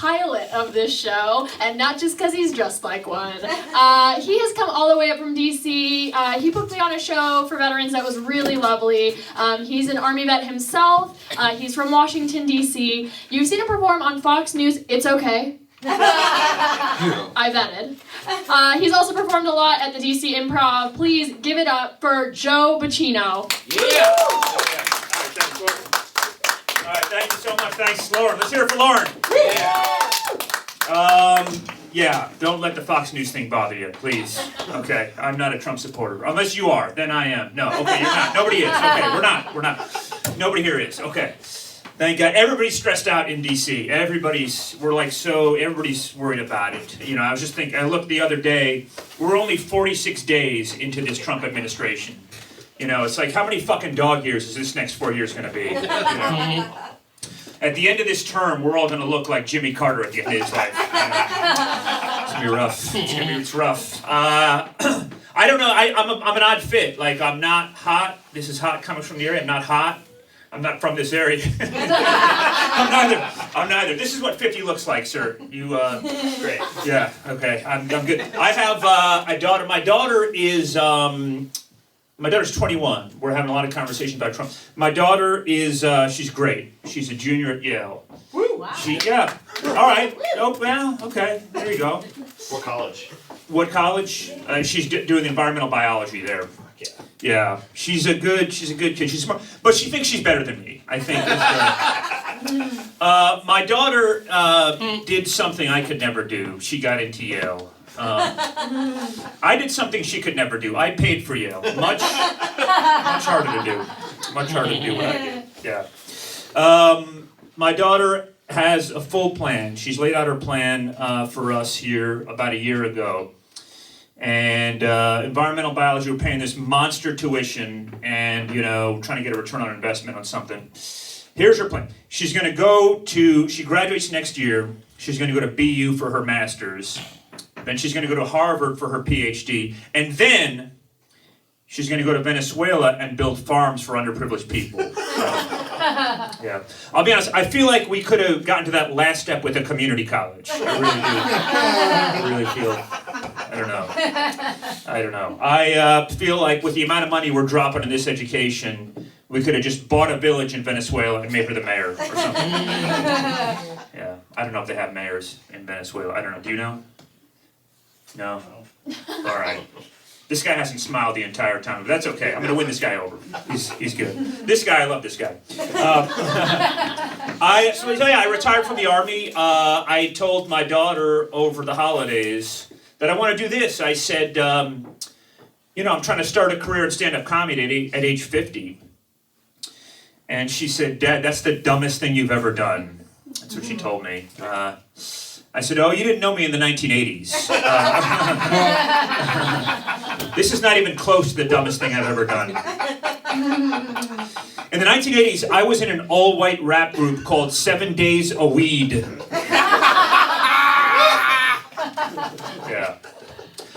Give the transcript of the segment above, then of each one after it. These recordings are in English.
pilot of this show, and not just because he's dressed like one. He has come all the way up from DC. He booked me on a show for veterans that was really lovely. He's an Army vet himself. He's from Washington, DC. You've seen him perform on Fox News. It's okay. I vetted. He's also performed a lot at the DC Improv. Please give it up for Joe Bacino. Yeah. All right, thank you so much. Thanks, Lauren. Let's hear it for Lauren. Yeah, don't let the Fox News thing bother you, please. Okay, I'm not a Trump supporter. Unless you are, then I am. No, okay, you're not. Nobody is. Okay, we're not. Nobody here is. Okay. Thank God. Everybody's stressed out in DC. Everybody's worried about it. You know, I was just thinking, I looked the other day, we're only 46 days into this Trump administration. You know, it's like, how many fucking dog years is this next 4 years going to be? You know? At the end of this term, we're all going to look like Jimmy Carter at the end of his life. It's going to be rough. It's rough. I don't know. I'm an odd fit. Like, I'm not hot. This is hot coming from the area. I'm not hot. I'm not from this area. I'm neither. This is what 50 looks like, sir. You, great. Yeah, okay. I'm good. I have a daughter. My daughter's 21. We're having a lot of conversation about Trump. My daughter is, she's great. She's a junior at Yale. Woo, wow. Yeah. All right. Oh, well, okay. There you go. What college? What college? She's doing environmental biology there. Yeah, she's a good kid. She's smart, but she thinks she's better than me. I think. My daughter did something I could never do. She got into Yale. I did something she could never do. I paid for Yale. Much harder to do. Much harder to do what I did. Yeah. My daughter has a full plan. She's laid out her plan for us here about a year ago. And environmental biology, we're paying this monster tuition and, you know, trying to get a return on investment on something. Here's her plan. She's going to she graduates next year. She's going to go to BU for her master's. Then she's going to go to Harvard for her PhD. And then she's going to go to Venezuela and build farms for underprivileged people. Yeah. I'll be honest, I feel like we could have gotten to that last step with a community college. I really do. I really feel. I don't know. I feel like with the amount of money we're dropping in this education, we could have just bought a village in Venezuela and made her the mayor or something. Yeah. I don't know if they have mayors in Venezuela. I don't know. Do you know? No? All right. This guy hasn't smiled the entire time, but that's okay. I'm going to win this guy over. He's good. This guy, I love this guy. I retired from the Army. I told my daughter over the holidays that I want to do this. I said, you know, I'm trying to start a career in stand-up comedy at age 50. And she said, Dad, that's the dumbest thing you've ever done. That's what she told me. I said, oh, you didn't know me in the 1980s. This is not even close to the dumbest thing I've ever done. In the 1980s, I was in an all-white rap group called 7 Days a Weed. Yeah.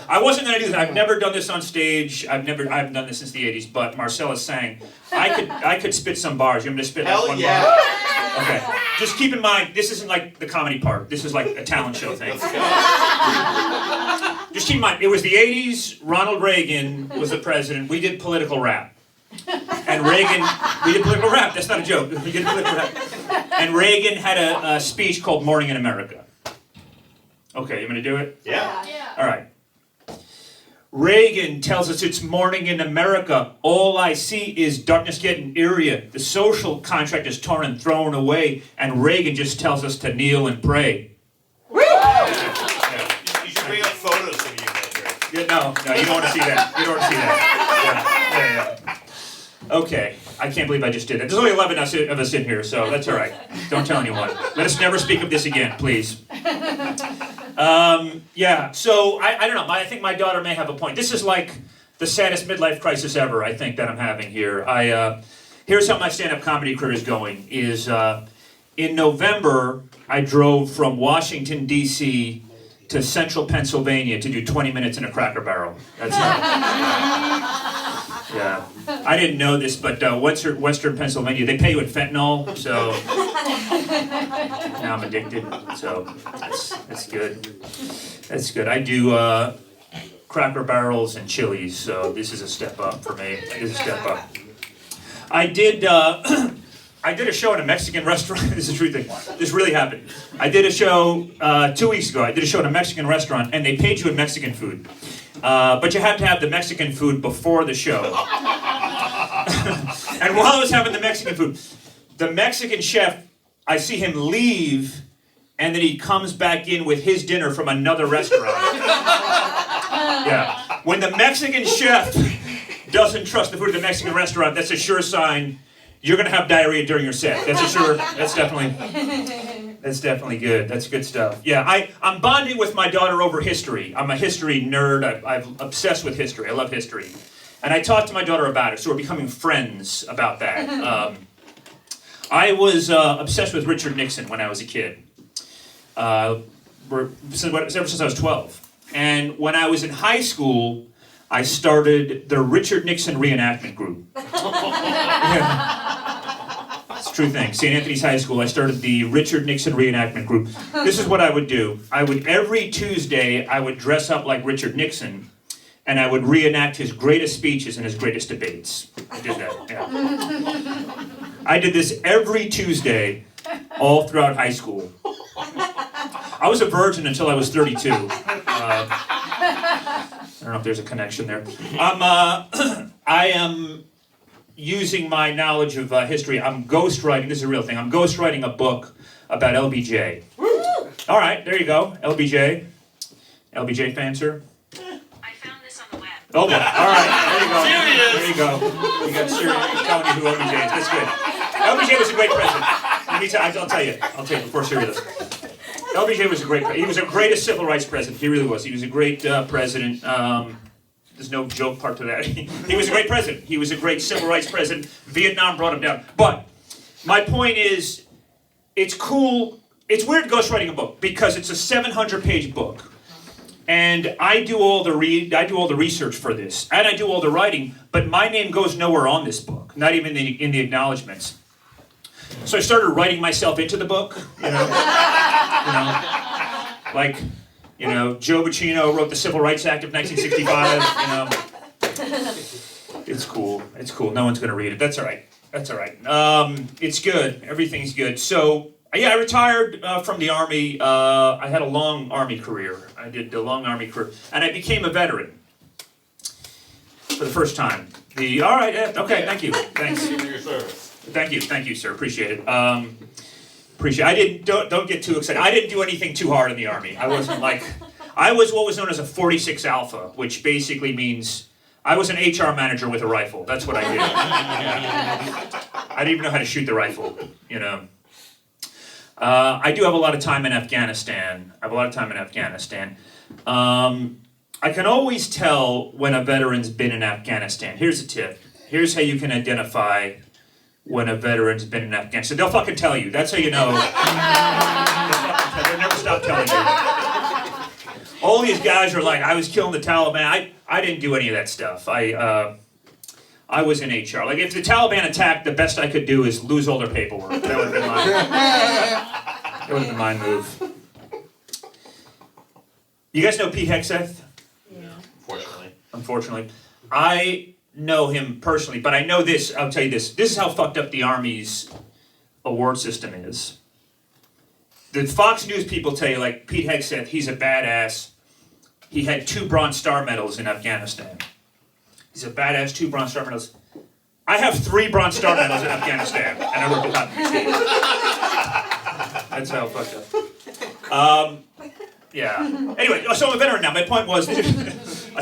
I wasn't going to do this. I've never done this on stage. I haven't done this since the 80s, but Marcella sang. I could spit some bars. You want me to spit like one bar? Okay. Just keep in mind, this isn't like the comedy part. This is like a talent show thing. Just keep in mind, it was the 80s. Ronald Reagan was the president. We did political rap. And Reagan, we did political rap. That's not a joke. We did political rap. And Reagan had a speech called Morning in America. Okay, you want me to do it? Yeah. All right. Reagan tells us it's morning in America. All I see is darkness getting eerie. The social contract is torn and thrown away. And Reagan just tells us to kneel and pray. Woo! Yeah. You should bring up photos of you that day. No, you don't want to see that. You don't want to see that. Yeah. Okay, I can't believe I just did that. There's only 11 of us in here, so that's all right. Don't tell anyone. Let us never speak of this again, please. Yeah, so I don't know. I think my daughter may have a point. This is like the saddest midlife crisis ever, I think, that I'm having here. Here's how my stand-up comedy career is going. In November, I drove from Washington, D.C. to central Pennsylvania to do 20 minutes in a Cracker Barrel. That's yeah. I didn't know this, but Western Pennsylvania, they pay you in fentanyl, so Now I'm addicted, so that's good. That's good. I do Cracker Barrels and Chili's, so this is a step up for me. This is a step up. I did a show in a Mexican restaurant. This is a true thing. This really happened. I did a show 2 weeks ago. I did a show in a Mexican restaurant, and they paid you in Mexican food. But you have to have the Mexican food before the show. And while I was having the Mexican food, the Mexican chef, I see him leave, and then he comes back in with his dinner from another restaurant. Yeah. When the Mexican chef doesn't trust the food at the Mexican restaurant, that's a sure sign you're gonna have diarrhea during your set. That's definitely good. That's good stuff. Yeah, I'm bonding with my daughter over history. I'm a history nerd. I'm obsessed with history. I love history. And I talked to my daughter about it, so we're becoming friends about that. I was obsessed with Richard Nixon when I was a kid. Ever since I was 12. And when I was in high school, I started the Richard Nixon reenactment group. Yeah. It's a true thing. St. Anthony's High School, I started the Richard Nixon reenactment group. This is what I would do. Every Tuesday, I would dress up like Richard Nixon, and I would reenact his greatest speeches and his greatest debates. I did that, yeah. I did this every Tuesday, all throughout high school. I was a virgin until I was 32. I don't know if there's a connection there. I am using my knowledge of history. I'm ghostwriting. This is a real thing. I'm ghostwriting a book about LBJ. All right, there you go. LBJ. LBJ fan, sir? I found this on the web. Oh, boy. All right, there you go. There you go. You got Siri telling you who LBJ is. That's good. LBJ was a great president. I'll tell you before Siri does. LBJ was a great president. He was the greatest civil rights president. He really was. He was a great president. There's no joke part to that. He was a great president. He was a great civil rights president. Vietnam brought him down. But my point is, it's cool. It's weird ghostwriting a book because it's a 700-page book. And I do all the research for this, and I do all the writing, but my name goes nowhere on this book, not even in the acknowledgments. So I started writing myself into the book, like, Joe Buccino wrote the Civil Rights Act of 1965, It's cool. It's cool. No one's going to read it. That's all right. It's good. Everything's good. So, yeah, I retired from the Army. I had a long Army career. I did a long Army career. And I became a veteran for the first time. All right, okay, thank you. Thanks. Thank you, sir. Appreciate it. Don't get too excited. I didn't do anything too hard in the Army. I was what was known as a 46 Alpha, which basically means I was an HR manager with a rifle. That's what I did. I didn't even know how to shoot the rifle, I do have a lot of time in Afghanistan. I can always tell when a veteran's been in Afghanistan. Here's a tip. Here's how you can identify when a veteran's been in Afghanistan. They'll fucking tell you. That's how you know. They'll never stop telling you. All these guys are like, I was killing the Taliban. I didn't do any of that stuff. I was in HR. Like, if the Taliban attacked, the best I could do is lose all their paperwork. That would have been my move. You guys know Pete Hegseth? Yeah. Unfortunately. I know him personally, but I know this. I'll tell you this. This is how fucked up the Army's award system is. The Fox News people tell you, like, Pete Hegseth, he's a badass. He had 2 Bronze Star medals in Afghanistan. He's a badass, 2 Bronze Star medals. I have 3 Bronze Star medals in Afghanistan, and I work at Hopkins. That's how fucked up. Yeah. Anyway, so I'm a veteran now. My point was, I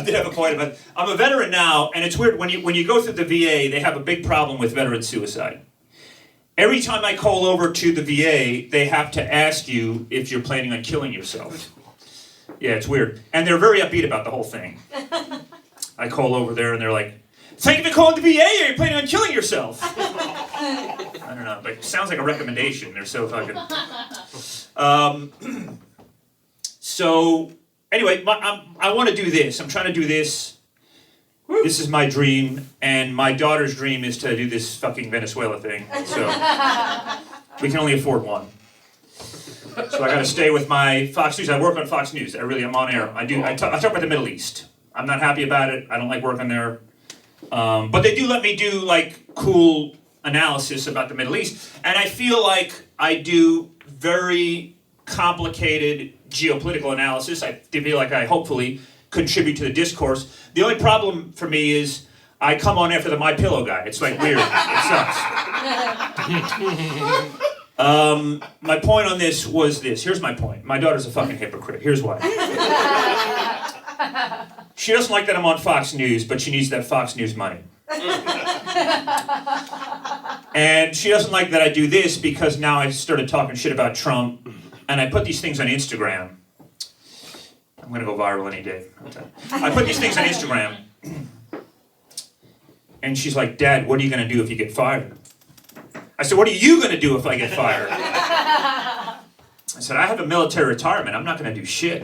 did have a point about it. I'm a veteran now, and it's weird, when you go through the VA, they have a big problem with veteran suicide. Every time I call over to the VA, they have to ask you if you're planning on killing yourself. Yeah, it's weird. And they're very upbeat about the whole thing. I call over there, and they're like, thank you for calling the VA, or you're planning on killing yourself. I don't know, but it sounds like a recommendation. They're so fucking... So, anyway, I want to do this. I'm trying to do this. This is my dream, and my daughter's dream is to do this fucking Venezuela thing. So, We can only afford one. So I got to stay with my Fox News. I work on Fox News. I'm on air. I talk about the Middle East. I'm not happy about it. I don't like working there. But they do let me do like cool analysis about the Middle East, and I feel like I do very complicated geopolitical analysis. I feel like I hopefully contribute to the discourse. The only problem for me is I come on after the My Pillow guy. It's like weird. It sucks. My point on this was this. Here's my point. My daughter's a fucking hypocrite. Here's why. She doesn't like that I'm on Fox News, but she needs that Fox News money. And she doesn't like that I do this because now I started talking shit about Trump, and I put these things on Instagram. I'm gonna go viral any day. I put these things on Instagram, and she's like, "Dad, what are you gonna do if you get fired?" I said, "What are you gonna do if I get fired?" I said, "I have a military retirement. I'm not gonna do shit."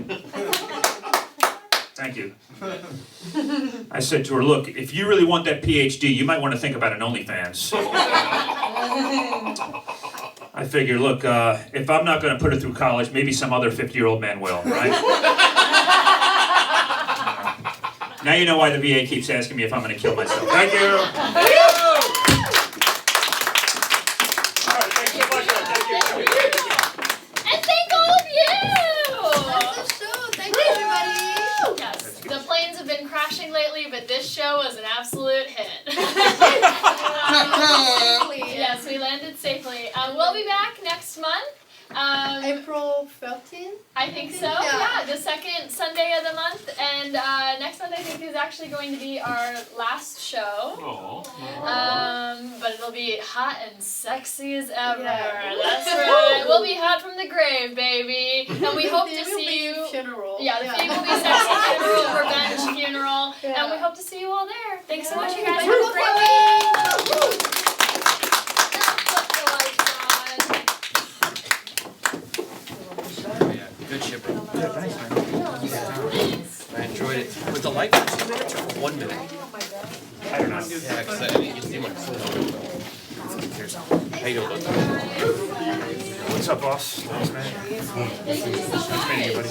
Thank you. I said to her, "Look, if you really want that PhD, you might want to think about an OnlyFans." I figure, look, if I'm not going to put her through college, maybe some other 50-year-old man will, right? Now you know why the VA keeps asking me if I'm going to kill myself. Thank you. All right, thank you so much. Thank you. And thank all of you! That's the show. Thank you, everybody. Yes, the planes have been crashing lately, but this show was an absolute hit. Yes, we landed safely. We'll be back next month. April 15th? I think so. Yeah. Yeah, the second Sunday of the month, and next month I think is actually going to be our last show. But it'll be hot and sexy as ever. Yeah. That's right. We'll be hot from the grave, baby, and we hope to see you. Funeral. Yeah, the theme will be sexy funeral, revenge funeral, and we hope to see you all there. Thanks so much, you guys. Thank Have you a great for week. coming. Put the lights on. Good shipper. Yeah, thanks, man. I enjoyed it. Was the light for 2 minutes or 1 minute? I don't know. Yeah, because you seem like so. How you doing? What's up, boss? Thanks, man. Nice meeting you, buddy.